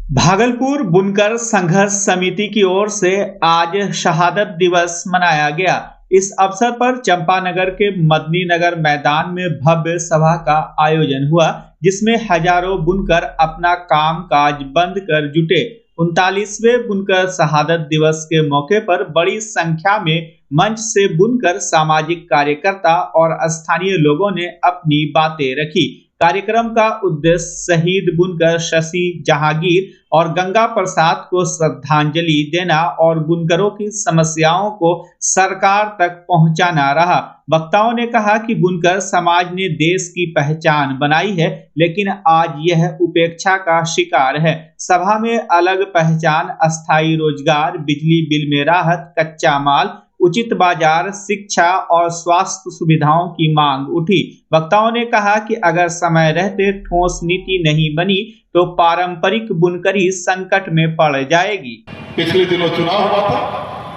भागलपुर बुनकर संघर्ष समिति की ओर से आज शहादत दिवस मनाया गया। इस अवसर पर चंपानगर के मदनी नगर मैदान में भव्य सभा का आयोजन हुआ, जिसमें हजारों बुनकर अपना काम काज बंद कर जुटे। 39वें बुनकर शहादत दिवस के मौके पर बड़ी संख्या में मंच से बुनकर सामाजिक कार्यकर्ता और स्थानीय लोगों ने अपनी बातें रखी। कार्यक्रम का उद्देश्य शहीद बुनकर शशि जहांगीर और गंगा प्रसाद को श्रद्धांजलि देना और बुनकरों की समस्याओं को सरकार तक पहुंचाना रहा। वक्ताओं ने कहा कि बुनकर समाज ने देश की पहचान बनाई है, लेकिन आज यह उपेक्षा का शिकार है। सभा में अलग पहचान, अस्थायी रोजगार, बिजली बिल में राहत, कच्चा माल, उचित बाजार, शिक्षा और स्वास्थ्य सुविधाओं की मांग उठी। वक्ताओं ने कहा कि अगर समय रहते ठोस नीति नहीं बनी तो पारंपरिक बुनकरी संकट में पड़ जाएगी। पिछले दिनों चुनाव हुआ था,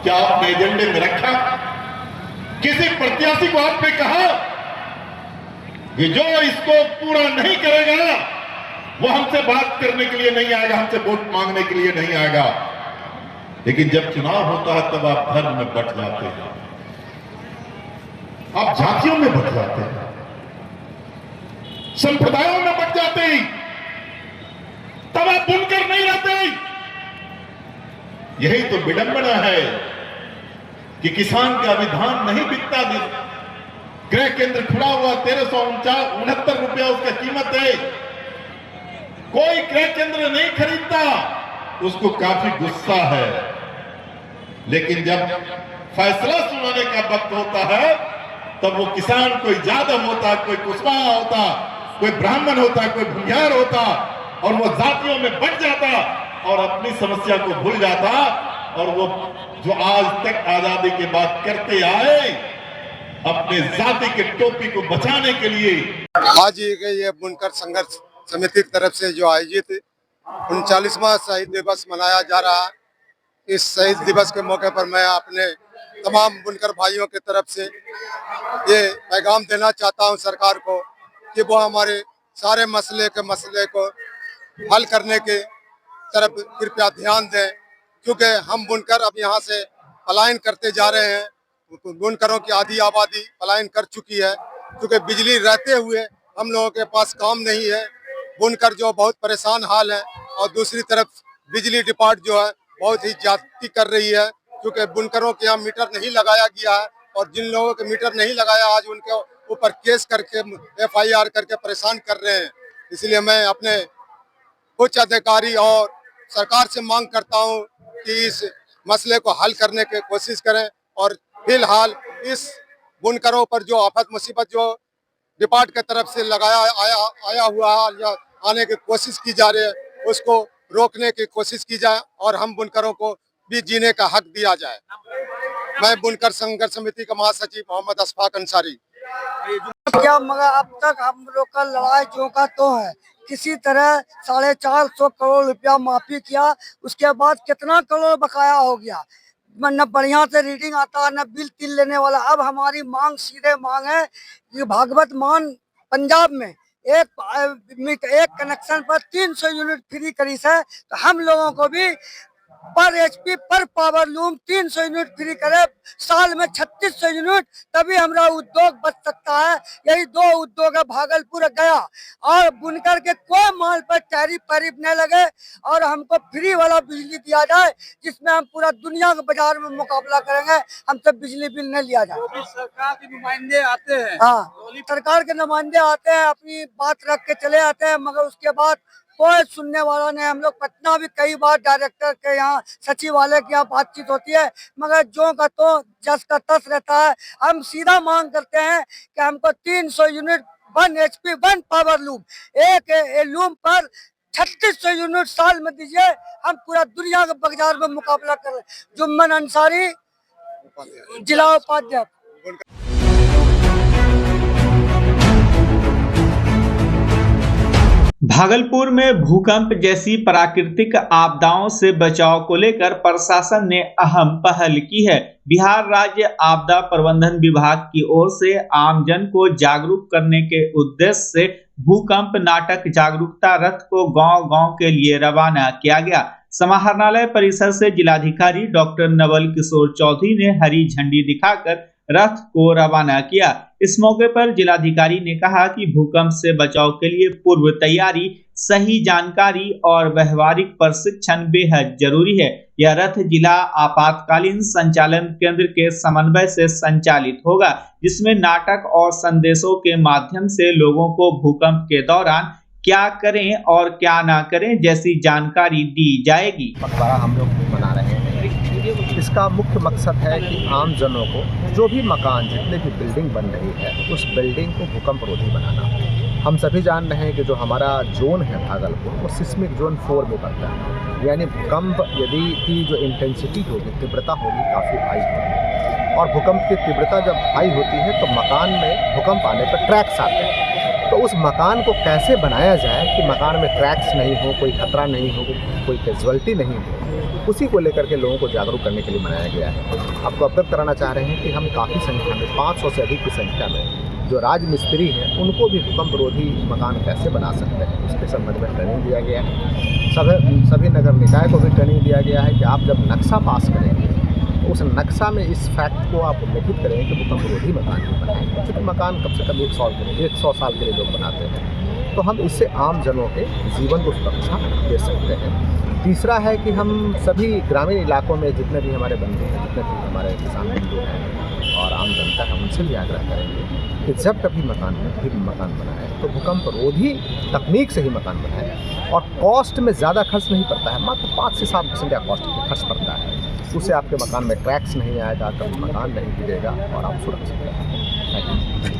क्या आपने एजेंडे में रखा? किसी प्रत्याशी को आपने कहा कि जो इसको पूरा नहीं करेगा वो हमसे बात करने के लिए नहीं आएगा, हमसे वोट मांगने के लिए नहीं आएगा। लेकिन जब चुनाव होता है तब आप धर्म में बट जाते हैं, आप जातियों में बट जाते हैं, संप्रदायों में बट जाते हैं, तब आप बुनकर नहीं रहते। यही तो विडंबना है कि किसान का अभिधान नहीं बिकता। क्रय केंद्र खुला हुआ 1369 रुपया उसका कीमत है, कोई क्रय केंद्र नहीं खरीदता, उसको काफी गुस्सा है। लेकिन जब फैसला सुनाने का वक्त होता है तब वो किसान, कोई यादव होता, कोई कुशवाहा होता, कोई ब्राह्मण होता, कोई भूमिहार होता, और वो जातियों में बट जाता और अपनी समस्या को भूल जाता। और वो जो आज तक आजादी के बाद करते आए, अपने जाति के टोपी को बचाने के लिए, आज ये बुनकर संघर्ष समिति की तरफ से जो आयोजित 39वां शहीद दिवस मनाया जा रहा है। इस शहीद दिवस के मौके पर मैं अपने तमाम बुनकर भाइयों की तरफ से ये पैगाम देना चाहता हूं सरकार को कि वो हमारे सारे मसले को हल करने के तरफ कृपया ध्यान दें, क्योंकि हम बुनकर अब यहाँ से पलायन करते जा रहे हैं। बुनकरों की आधी आबादी पलायन कर चुकी है, क्योंकि बिजली रहते हुए हम लोगों के पास काम नहीं है। बुनकर जो बहुत परेशान हाल है, और दूसरी तरफ बिजली डिपार्ट जो है बहुत ही ज्यादती कर रही है, क्योंकि बुनकरों के यहाँ मीटर नहीं लगाया गया है, और जिन लोगों के मीटर नहीं लगाया आज उनके ऊपर केस करके FIR करके परेशान कर रहे हैं। इसलिए मैं अपने उच्च अधिकारी और सरकार से मांग करता हूं कि इस मसले को हल करने की कोशिश करें, और फिलहाल इस बुनकरों पर जो आफत मुसीबत जो डिपार्ट की तरफ से आया हुआ है या आने की कोशिश की जा रही है, उसको रोकने की कोशिश की जाए और हम बुनकरों को भी जीने का हक दिया जाए। मैं बुनकर संघर्ष समिति का महासचिव मोहम्मद अशफाक अंसारी। क्या मगर अब तक हम लोग का लड़ाई जो का तो है, किसी तरह 450 करोड़ रुपया माफी किया, उसके बाद कितना करोड़ बकाया हो गया, न बढ़िया से रीडिंग आता, न बिल तिल लेने वाला। अब हमारी मांग सीधे मांग है कि भागवत मान पंजाब में एक कनेक्शन पर 300 यूनिट फ्री करी है, तो हम लोगों को भी पर HP पर पावर लूम 300 यूनिट फ्री करे, साल में 3600 यूनिट, तभी हमारा उद्योग बच सकता है। यही दो उद्योग है, भागलपुर गया, और बुनकर के कोई माल पर टैरिफ न लगे, और हमको फ्री वाला बिजली दिया जाए, जिसमें हम पूरा दुनिया के बाजार में मुकाबला करेंगे। हमसे बिजली बिल नहीं लिया जाए। सरकार के नुमाइंदे आते हैं, हाँ, सरकार के नुमाइंदे आते हैं, अपनी बात रख के चले आते हैं, मगर उसके बाद कोई सुनने वाला नहीं। हम लोग पटना भी कई बार डायरेक्टर के यहाँ, सचिवालय के यहाँ बातचीत होती है, मगर जो का तो जस का तस रहता है। हम सीधा मांग करते हैं कि हमको 300 यूनिट 1 HP 1 पावर लूम, एक लूम पर 3600 यूनिट साल में दीजिए, हम पूरा दुनिया के बाजार में मुकाबला कर रहे हैं। जुम्मन अंसारी, जिला उपाध्यक्ष। भागलपुर में भूकंप जैसी प्राकृतिक आपदाओं से बचाव को लेकर प्रशासन ने अहम पहल की है। बिहार राज्य आपदा प्रबंधन विभाग की ओर से आमजन को जागरूक करने के उद्देश्य से भूकंप नाटक जागरूकता रथ को गांव-गांव के लिए रवाना किया गया। समाहरणालय परिसर से जिलाधिकारी डॉक्टर नवल किशोर चौधरी ने हरी झंडी दिखाकर रथ को रवाना किया। इस मौके पर जिलाधिकारी ने कहा कि भूकंप से बचाव के लिए पूर्व तैयारी, सही जानकारी और व्यवहारिक प्रशिक्षण बेहद जरूरी है। यह रथ जिला आपातकालीन संचालन केंद्र के समन्वय से संचालित होगा, जिसमें नाटक और संदेशों के माध्यम से लोगों को भूकंप के दौरान क्या करें और क्या ना करें जैसी जानकारी दी जाएगी। पखवाड़ा हम लोग मना रहे हैं। इसका मुख्य मकसद है कि आम जनों को जो भी मकान, जितने भी बिल्डिंग बन रही है, उस बिल्डिंग को भूकंप रोधी बनाना। हम सभी जान रहे हैं कि जो हमारा जोन है भागलपुर, वो सिस्मिक जोन 4 में पड़ता है, यानी भूकंप यदि की जो इंटेंसिटी होगी, तीव्रता होगी, काफ़ी हाई होगी। और भूकंप की तीव्रता जब हाई होती है तो मकान में भूकंप आने पर क्रैक्स आते हैं। तो उस मकान को कैसे बनाया जाए कि मकान में क्रैक्स नहीं हो, कोई खतरा नहीं हो, कोई कैजुअल्टी नहीं हो, उसी को लेकर के लोगों को जागरूक करने के लिए बनाया गया है। आपको अवगत कराना चाह रहे हैं कि हम काफ़ी संख्या में, 500 से अधिक की संख्या में जो राजमिस्त्री हैं, उनको भी भूकंप रोधी मकान कैसे बना सकते हैं, उसके संबंध में ट्रेनिंग दिया गया है। सभी नगर निकाय को भी ट्रेनिंग दिया गया है कि आप जब नक्शा पास करेंगे तो उस नक्शा में इस फैक्ट को आप उल्लेखित करें कि भूकंप रोधी मकान भी बनाएंगे, क्योंकि मकान कम से कम 100 साल के लिए लोग बनाते हैं। तो हम इससे आम जनों के जीवन को सुरक्षा दे सकते हैं। तीसरा है कि हम सभी ग्रामीण इलाकों में जितने भी हमारे बंधु हैं, जितने भी हमारे किसान बंधु हैं और आम जनता है, उनसे भी आग्रह करेंगे कि जब कभी मकान बनाए तो भूकंप रोधी तकनीक से ही मकान बनाए। और कॉस्ट में ज़्यादा खर्च नहीं पड़ता है, मात्र 5 से 7% का कॉस्ट खर्च पड़ता है। उससे आपके मकान में क्रैक्स नहीं आएगा, कभी मकान नहीं गिरेगा और आप सुरक्षित रहेंगे।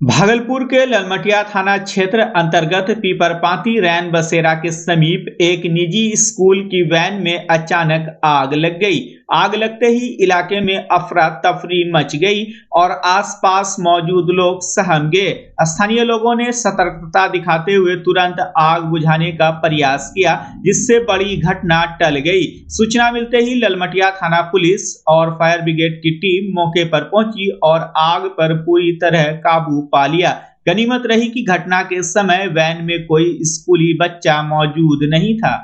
भागलपुर के ललमटिया थाना क्षेत्र अंतर्गत पीपरपाती रैन बसेरा के समीप एक निजी स्कूल की वैन में अचानक आग लग गई। आग लगते ही इलाके में अफरा तफरी मच गई और आसपास मौजूद लोग सहम गए। स्थानीय लोगों ने सतर्कता दिखाते हुए तुरंत आग बुझाने का प्रयास किया, जिससे बड़ी घटना टल गई। सूचना मिलते ही ललमटिया थाना पुलिस और फायर ब्रिगेड की टीम मौके पर पहुंची और आग पर पूरी तरह काबू पा लिया। गनीमत रही कि घटना के समय वैन में कोई स्कूली बच्चा मौजूद नहीं था।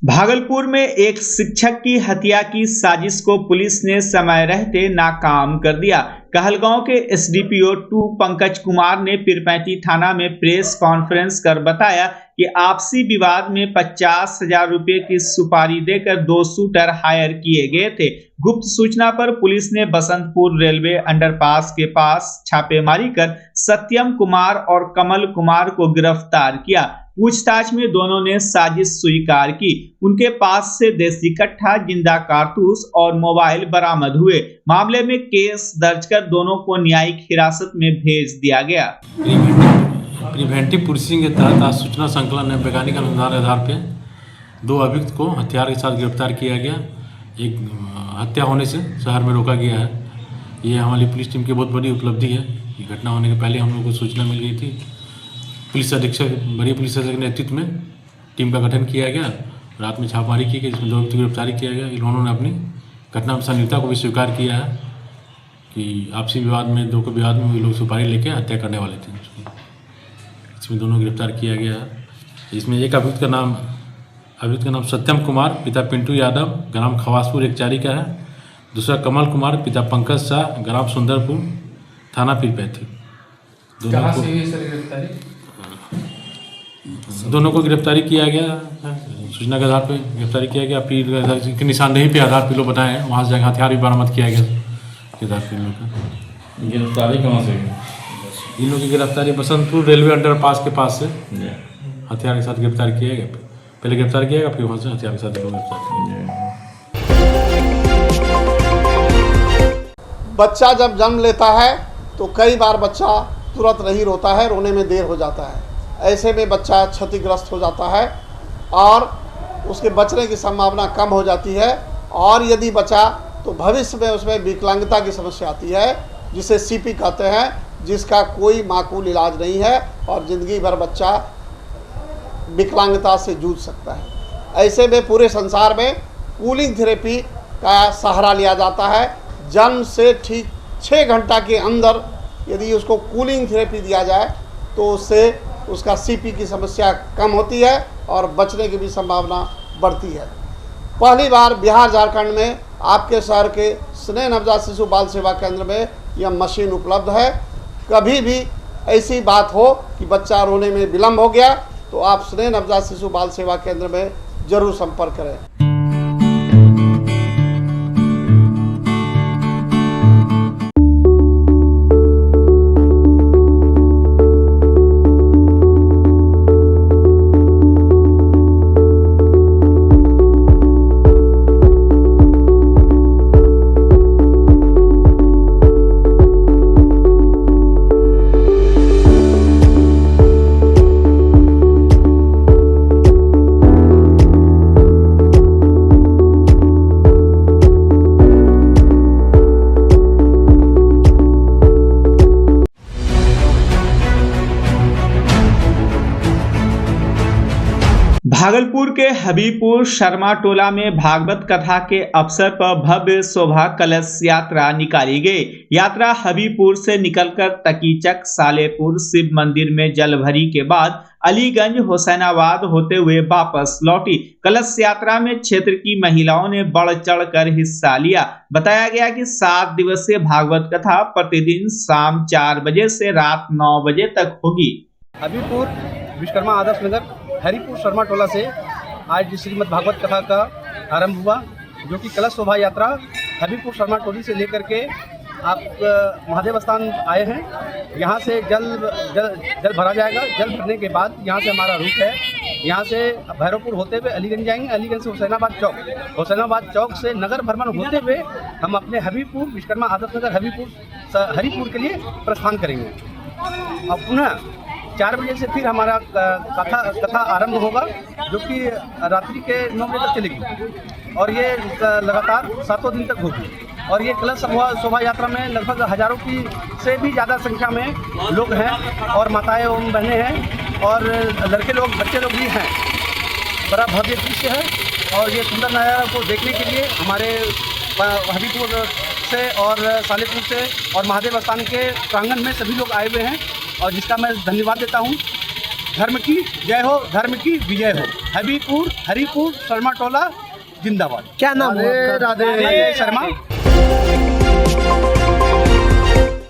भागलपुर में एक शिक्षक की हत्या की साजिश को पुलिस ने समय रहते नाकाम कर दिया। कहलगांव के एसडीपीओ 2 पंकज कुमार ने पीरपैंती थाना में प्रेस कॉन्फ्रेंस कर बताया कि आपसी विवाद में 50,000 रुपए की सुपारी देकर 2 शूटर हायर किए गए थे। गुप्त सूचना पर पुलिस ने बसंतपुर रेलवे अंडरपास के पास छापेमारी कर सत्यम कुमार और कमल कुमार को गिरफ्तार किया। पूछताछ में दोनों ने साजिश स्वीकार की। उनके पास से देसी कट्टा, जिंदा कारतूस और मोबाइल बरामद हुए। मामले में केस दर्ज कर दोनों को न्यायिक हिरासत में भेज दिया गया। प्रिवेंटिव पुलिसिंग के तहत आज सूचना संकलन में वैज्ञानिक अनुसंधान के आधार पर 2 अभियुक्त को हथियार के साथ गिरफ्तार किया गया। एक हत्या होने से शहर में रोका गया है। ये हमारी पुलिस टीम की बहुत बड़ी उपलब्धि है। ये घटना होने के पहले हम लोग को सूचना मिल गई थी। पुलिस अधीक्षक, बड़ी पुलिस अधीक्षक के नेतृत्व में टीम का गठन किया गया। रात में छापेमारी की गई, जिसमें 2 व्यक्ति की गिरफ्तारी किया गया। इन्होंने अपनी घटना में संलिप्तता को भी स्वीकार किया है कि आपसी विवाद में, 2 के विवाद में वे लोग सुपारी लेके हत्या करने वाले थे। इसमें दोनों गिरफ्तार किया गया है। इसमें एक अभियुक्त का नाम सत्यम कुमार, पिता पिंटू यादव, ग्राम खवासपुर एकचारी का है। दूसरा कमल कुमार, पिता पंकज शाह, ग्राम सुंदरपुर, थाना पीरपैंती। दोनों को गिरफ्तारी किया गया। सूचना के आधार पर गिरफ्तारी किया गया। पीर की निशानदेही पे आधार पर लोग बताए हैं, वहाँ से जाकर हथियार भी बरामद किया गया। गिरफ्तारी कहाँ से? इन लोगों की गिरफ्तारी बसंतपुर रेलवे अंडरपास के पास से हथियार के साथ गिरफ्तार किया गया। पहले गिरफ्तार किया गया, फिर वहाँ से हथियार के साथ लोग गिरफ्तार किया गया। बच्चा जब जन्म लेता है तो कई बार बच्चा तुरंत नहीं रोता है, रोने में देर हो जाता है। ऐसे में बच्चा क्षतिग्रस्त हो जाता है और उसके बचने की संभावना कम हो जाती है। और यदि बच्चा तो भविष्य में उसमें विकलांगता की समस्या आती है, जिसे सीपी कहते हैं, जिसका कोई माकूल इलाज नहीं है और ज़िंदगी भर बच्चा विकलांगता से जूझ सकता है। ऐसे में पूरे संसार में कूलिंग थेरेपी का सहारा लिया जाता है। जन्म से ठीक 6 घंटा के अंदर यदि उसको कूलिंग थेरेपी दिया जाए तो उससे उसका सीपी की समस्या कम होती है और बचने की भी संभावना बढ़ती है। पहली बार बिहार झारखंड में आपके शहर के स्नेह नवजात शिशु बाल सेवा केंद्र में यह मशीन उपलब्ध है। कभी भी ऐसी बात हो कि बच्चा रोने में विलम्ब हो गया तो आप स्नेह नवजात शिशु बाल सेवा केंद्र में जरूर संपर्क करें। भागलपुर के हबीबपुर शर्मा टोला में भागवत कथा के अवसर पर भव्य शोभा कलश यात्रा निकाली गई। यात्रा हबीबपुर से निकलकर तकीचक सालेपुर शिव मंदिर में जल भरी के बाद अलीगंज हुसैनाबाद होते हुए वापस लौटी। कलश यात्रा में क्षेत्र की महिलाओं ने बढ़ चढ़कर हिस्सा लिया। बताया गया कि 7 दिवसीय भागवत कथा प्रतिदिन शाम 4 बजे से रात 9 बजे तक होगी। हबीबपुर विश्वकर्मा आदर्श नगर हरिपुर शर्मा टोला से आज श्रीमद् भागवत कथा का आरंभ हुआ, जो कि कलश शोभा यात्रा हबीबपुर शर्मा टोली से लेकर के आप महादेव स्थान आए हैं। यहाँ से जल भरा जाएगा। जल भरने के बाद यहाँ से हमारा रूट है, यहाँ से भैरवपुर होते हुए अलीगंज जाएंगे। अलीगंज से हुसैनाबाद चौक से नगर भ्रमण होते हुए हम अपने हबीबपुर विश्वकर्मा आदर्श नगर हरिपुर के लिए प्रस्थान करेंगे। अब पुनः 4 बजे से फिर हमारा कथा आरंभ होगा, जो कि रात्रि के 9 बजे तक चलेगी और ये लगातार 7 दिन तक होगी। और ये कलश शोभा यात्रा में लगभग हजारों की से भी ज़्यादा संख्या में लोग हैं और माताएं एवं बहनें हैं और लड़के लोग बच्चे लोग भी हैं। बड़ा भव्य दृश्य है और ये सुंदर नज़ारा को देखने के लिए हमारे हबीबपुर से और सालेपुर से और महादेव स्थान के प्रांगण में सभी लोग आए हुए हैं और जिसका मैं धन्यवाद देता हूँ। धर्म की जय हो, धर्म की विजय हो। हबीबपुर हरिपुर शर्मा टोला जिंदाबाद। क्या नाम है? राधे शर्मा।